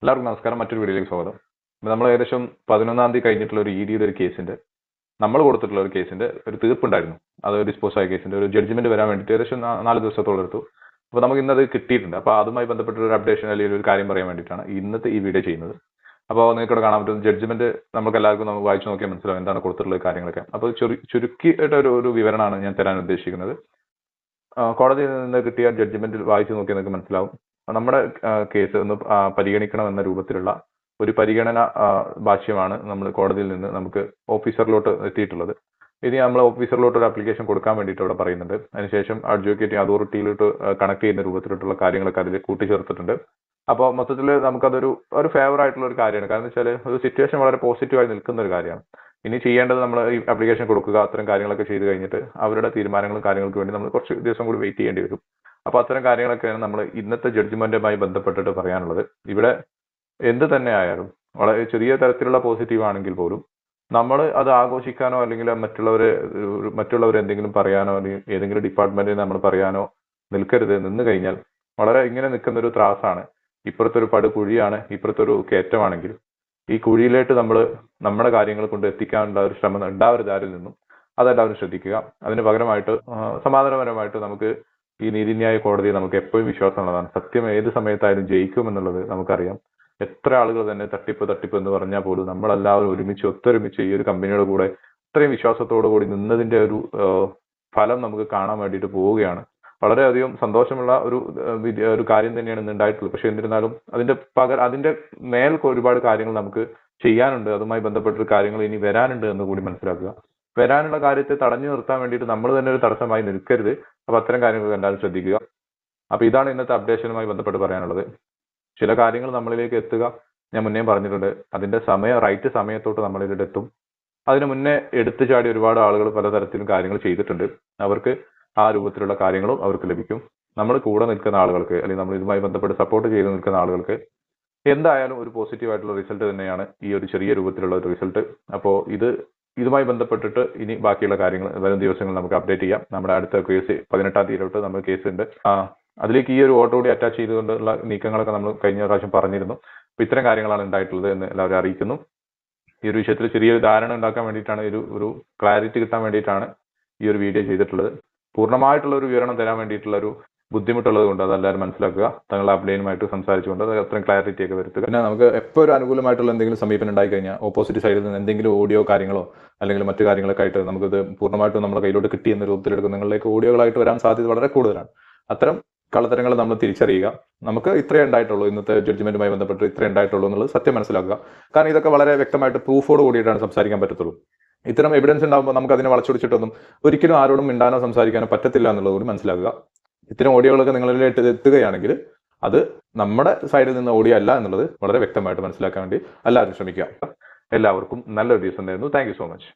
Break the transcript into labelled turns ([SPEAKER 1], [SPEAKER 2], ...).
[SPEAKER 1] എല്ലാവർക്കും നമസ്കാരം. മറ്റൊരു വീഡിയോയിലേക്ക് സ്വാഗതം. നമ്മൾ ഏകദേശം 11-ാം തീയതി കഴിഞ്ഞിട്ടുള്ള ഒരു ഇഡിയുടെ ഒരു കേസിന്റെ നമ്മൾ കൊടുത്തിട്ടുള്ള ഒരു കേസിന്റെ ഒരു തീർപ്പുണ്ടായിരുന്നു. അത് ഡിസ്പോസ് ആയ കേസിന്റെ ഒരു ജഡ്ജ്മെന്റ് വരാൻ വേണ്ടിയിട്ട് ഏകദേശം 4 ദിവസത്തോളം എടുത്തു. അപ്പോൾ നമുക്ക് ഇന്നത് കിട്ടിയിട്ടുണ്ട്. അപ്പോൾ അതുമായി ബന്ധപ്പെട്ട ഒരു അപ്ഡേഷൻ അല്ലെങ്കിൽ ഒരു കാര്യം പറയാൻ വേണ്ടിയിട്ടാണ് ഇന്നത്തെ ഈ വീഡിയോ ചെയ്യുന്നത്. അപ്പോൾ നിങ്ങൾക്ക് ഇവിടെ കാണാൻ പറ്റുന്ന ജഡ്ജ്മെന്റ് നമുക്ക് എല്ലാവർക്കും നമുക്ക് വായിച്ചു നോക്കിയാൽ മനസ്സിലാവും എന്താണ് കൊടുത്തിട്ടുള്ള കാര്യങ്ങളൊക്കെ. അപ്പോൾ ചുരുക്കിയിട്ട് ഒരു വിവരണമാണ് ഞാൻ തരാൻ ഉദ്ദേശിക്കുന്നത്. കോടതിയിൽ നിന്ന് കിട്ടിയ ജഡ്ജ്മെന്റ് വായിച്ചു നോക്കിയാൽ നിങ്ങൾക്ക് മനസ്സിലാവും. നമ്മുടെ കേസ് ഒന്ന് പരിഗണിക്കണം എന്ന രൂപത്തിലുള്ള ഒരു പരിഗണന ഭാഷ്യമാണ് നമ്മൾ കോടതിയിൽ നിന്ന് നമുക്ക് ഓഫീസറിലോട്ട് എത്തിയിട്ടുള്ളത്. ഇനി നമ്മൾ ഓഫീസറിലോട്ട് ഒരു ആപ്ലിക്കേഷൻ കൊടുക്കാൻ വേണ്ടിയിട്ട് ഇവിടെ പറയുന്നുണ്ട്. അതിനുശേഷം അഡ്വക്കേറ്റ് അതോറിറ്റിയിലോട്ട് കണക്ട് ചെയ്യുന്ന രൂപത്തിലോട്ടുള്ള കാര്യങ്ങളൊക്കെ അതിൽ കൂട്ടിച്ചേർത്തിട്ടുണ്ട്. അപ്പോൾ മൊത്തത്തിൽ നമുക്കതൊരു ഫേവർ ആയിട്ടുള്ള ഒരു കാര്യമാണ്. കാരണം വെച്ചാൽ ഒരു സിറ്റുവേഷൻ വളരെ പോസിറ്റീവായി നിൽക്കുന്ന ഒരു കാര്യമാണ്. ഇനി ചെയ്യേണ്ടത് നമ്മൾ ഈ ആപ്ലിക്കേഷൻ കൊടുക്കുക, അത്തരം കാര്യങ്ങളൊക്കെ ചെയ്ത് കഴിഞ്ഞിട്ട് അവരുടെ തീരുമാനങ്ങളും കാര്യങ്ങൾക്ക് വേണ്ടി നമ്മൾ കുറച്ച് ദിവസം കൂടി വെയിറ്റ് ചെയ്യേണ്ടി വരും. അപ്പോൾ അത്തരം കാര്യങ്ങളൊക്കെയാണ് നമ്മൾ ഇന്നത്തെ ജഡ്ജ്മെന്റുമായി ബന്ധപ്പെട്ടിട്ട് പറയാനുള്ളത്. ഇവിടെ എന്ത് തന്നെ ആയാലും വളരെ ചെറിയ തരത്തിലുള്ള പോസിറ്റീവ് ആണെങ്കിൽ പോലും നമ്മൾ അത് ആഘോഷിക്കാനോ അല്ലെങ്കിൽ മറ്റുള്ളവർ എന്തെങ്കിലും പറയാനോ അല്ലെങ്കിൽ ഏതെങ്കിലും ഡിപ്പാർട്ട്മെന്റിൽ നമ്മൾ പറയാനോ നിൽക്കരുത്. നിന്ന് കഴിഞ്ഞാൽ വളരെ ഇങ്ങനെ നിൽക്കുന്ന ഒരു ത്രാസാണ്. ഇപ്പുറത്തൊരു പടുകുഴിയാണ്, ഇപ്പുറത്തൊരു കയറ്റമാണെങ്കിൽ ഈ കുഴിയിലേക്ക് നമ്മൾ നമ്മുടെ കാര്യങ്ങൾ കൊണ്ട് എത്തിക്കാനുള്ള ഒരു ശ്രമം ഉണ്ടാവരുത് ആരിൽ നിന്നും. അതെല്ലാവരും ശ്രദ്ധിക്കുക. അതിന് പകരമായിട്ട് സമാധാനപരമായിട്ട് നമുക്ക് ഈ നീതിന്യായ കോടതിയെ നമുക്ക് എപ്പോഴും വിശ്വാസമുള്ളതാണ്. സത്യം ഏത് സമയത്തായാലും ജയിക്കുമെന്നുള്ളത് നമുക്കറിയാം. എത്ര ആളുകൾ തന്നെ തട്ടിപ്പ് എന്ന് പറഞ്ഞാൽ പോലും നമ്മളെല്ലാവരും ഒത്തൊരുമിച്ച് ഈ ഒരു കമ്പനിയുടെ കൂടെ ഇത്രയും വിശ്വാസത്തോടു കൂടി നിന്നതിന്റെ ഒരു ഫലം നമുക്ക് കാണാൻ വേണ്ടിയിട്ട് പോവുകയാണ്. വളരെയധികം സന്തോഷമുള്ള ഒരു കാര്യം തന്നെയാണ് ഇന്ന് ഉണ്ടായിട്ടുള്ളത്. പക്ഷെ എന്നിരുന്നാലും അതിന്റെ മേൽ ഒരുപാട് കാര്യങ്ങൾ നമുക്ക് ചെയ്യാനുണ്ട്. അതുമായി ബന്ധപ്പെട്ട കാര്യങ്ങൾ ഇനി വരാനുണ്ട് എന്ന് കൂടി മനസ്സിലാക്കുക. വരാനുള്ള കാര്യത്തെ തടഞ്ഞു നിർത്താൻ വേണ്ടിയിട്ട് നമ്മൾ തന്നെ ഒരു തടസ്സമായി നിൽക്കരുത്. അപ്പൊ അത്തരം കാര്യങ്ങൾ എന്തായാലും ശ്രദ്ധിക്കുക. അപ്പൊ ഇതാണ് ഇന്നത്തെ അപ്ഡേഷനുമായി ബന്ധപ്പെട്ട് പറയാനുള്ളത്. ചില കാര്യങ്ങൾ നമ്മളിലേക്ക് എത്തുക, ഞാൻ മുന്നേ പറഞ്ഞിട്ടുണ്ട്, അതിന്റെ റൈറ്റ് സമയത്തോട്ട് നമ്മളിലേക്ക് എത്തും. അതിനു മുന്നേ എടുത്തു ചാടി ഒരുപാട് ആളുകൾ പലതരത്തിലും കാര്യങ്ങൾ ചെയ്തിട്ടുണ്ട്. അവർക്ക് ആ രൂപത്തിലുള്ള കാര്യങ്ങളും അവർക്ക് ലഭിക്കും. നമ്മൾ കൂടെ നിൽക്കുന്ന ആളുകൾക്ക് അല്ലെങ്കിൽ നമ്മൾ ഇതുമായി ബന്ധപ്പെട്ട് സപ്പോർട്ട് ചെയ്ത് നിൽക്കുന്ന ആളുകൾക്ക് എന്തായാലും ഒരു പോസിറ്റീവ് ആയിട്ടുള്ള റിസൾട്ട് തന്നെയാണ് ഈ ഒരു ചെറിയ രൂപത്തിലുള്ള ഒരു റിസൾട്ട്. അപ്പോൾ ഇതുമായി ബന്ധപ്പെട്ടിട്ട് ഇനി ബാക്കിയുള്ള കാര്യങ്ങൾ വരും ദിവസങ്ങളിൽ നമുക്ക് അപ്ഡേറ്റ് ചെയ്യാം. നമ്മുടെ അടുത്ത കേസ് 18-ാം തീയതിയിലോട്ട് നമ്മൾ കേസ് ഉണ്ട്. അതിലേക്ക് ഈ ഒരു ഓട്ടോ കൂടി അറ്റാച്ച് ചെയ്തുകൊണ്ടുള്ള നീക്കങ്ങളൊക്കെ നമ്മൾ കഴിഞ്ഞ പ്രാവശ്യം പറഞ്ഞിരുന്നു. അപ്പൊ ഇത്തരം കാര്യങ്ങളാണ് ഉണ്ടായിട്ടുള്ളത് എന്ന് എല്ലാവരും അറിയിക്കുന്നു. ഈ ഒരു വിഷയത്തിൽ ചെറിയൊരു ധാരണ ഉണ്ടാക്കാൻ വേണ്ടിയിട്ടാണ് ഒരു ക്ലാരിറ്റി കിട്ടാൻ വേണ്ടിയിട്ടാണ് ഈ ഒരു വീഡിയോ ചെയ്തിട്ടുള്ളത്. പൂർണ്ണമായിട്ടുള്ള ഒരു വിവരണം തരാൻ വേണ്ടിയിട്ടുള്ള ഒരു ബുദ്ധിമുട്ടുള്ളത് കൊണ്ട് അതെല്ലാവരും മനസ്സിലാക്കുക. തങ്ങളുടെ അപ്ലൈനുമായിട്ട് സംസാരിച്ചുകൊണ്ട് അത് അത്രയും ക്ലാരിറ്റി ഒക്കെ വരുത്തുക. പിന്നെ നമുക്ക് എപ്പോൾ ഒരു അനുകൂലമായിട്ടുള്ള എന്തെങ്കിലും സമീപനം ഉണ്ടായി കഴിഞ്ഞാൽ ഓപ്പോസിറ്റ് സൈഡിൽ നിന്ന് എന്തെങ്കിലും ഓഡിയോ കാര്യങ്ങളോ അല്ലെങ്കിൽ മറ്റു കാര്യങ്ങളൊക്കെ ആയിട്ട് നമുക്കിത് പൂർണ്ണമായിട്ടും നമ്മുടെ കയ്യിലോട്ട് കിട്ടിയെന്ന രൂപത്തിലെടുക്കും നിങ്ങളിലേക്ക് ഓഡിയോകളായിട്ട് വരാൻ സാധ്യത വളരെ കൂടുതലാണ്. അത്തരം കള്ളത്തരങ്ങൾ നമ്മൾ തിരിച്ചറിയുക. നമുക്ക് ഇത്രയേ ഉണ്ടായിട്ടുള്ളൂ, ഇന്നത്തെ ജഡ്ജ്മെന്റുമായി ബന്ധപ്പെട്ട് ഇത്രയേ ഉണ്ടായിട്ടുള്ളൂ എന്നുള്ളത് സത്യം മനസ്സിലാക്കുക. കാരണം ഇതൊക്കെ വളരെ വ്യക്തമായിട്ട് പ്രൂഫോട് കൂടിയിട്ടാണ് സംസാരിക്കാൻ പറ്റത്തുള്ളൂ. ഇത്തരം എവിഡൻസ് ഉണ്ടാകുമ്പോൾ നമുക്ക് അതിനെ വളച്ചൊടിച്ചിട്ടൊന്നും ഒരിക്കലും ആരോടും മിണ്ടാനോ സംസാരിക്കാനോ പറ്റത്തില്ല എന്നുള്ളത് കൂടി മനസ്സിലാക്കുക. ഇത്തരം ഓഡിയോകളൊക്കെ നിങ്ങളിലേക്ക് എത്തുകയാണെങ്കിൽ അത് നമ്മുടെ സൈഡിൽ നിന്ന് ഓഡിയോ അല്ല എന്നുള്ളത് വളരെ വ്യക്തമായിട്ട് മനസ്സിലാക്കാൻ വേണ്ടി എല്ലാവരും ശ്രമിക്കുക. എല്ലാവർക്കും നല്ലൊരു ദിവസം നേരുന്നു. Thank you so much.